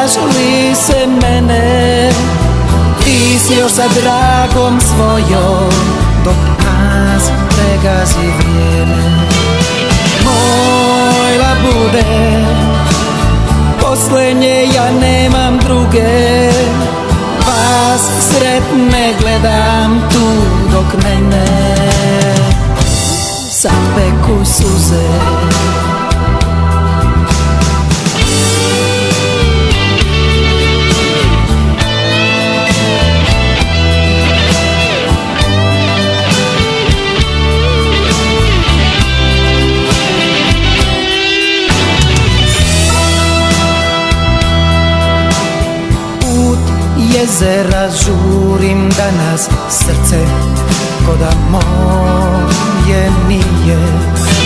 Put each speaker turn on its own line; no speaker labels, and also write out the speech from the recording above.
pitaš li se mene, ti si još sa dragom svojom, dok nas pregazi vrijeme. Moja bude posljednje, ja nemam druge, vas sretne gledam tu dok mene sad peku suze. Jezera žurim danas, srce ko da moje nije.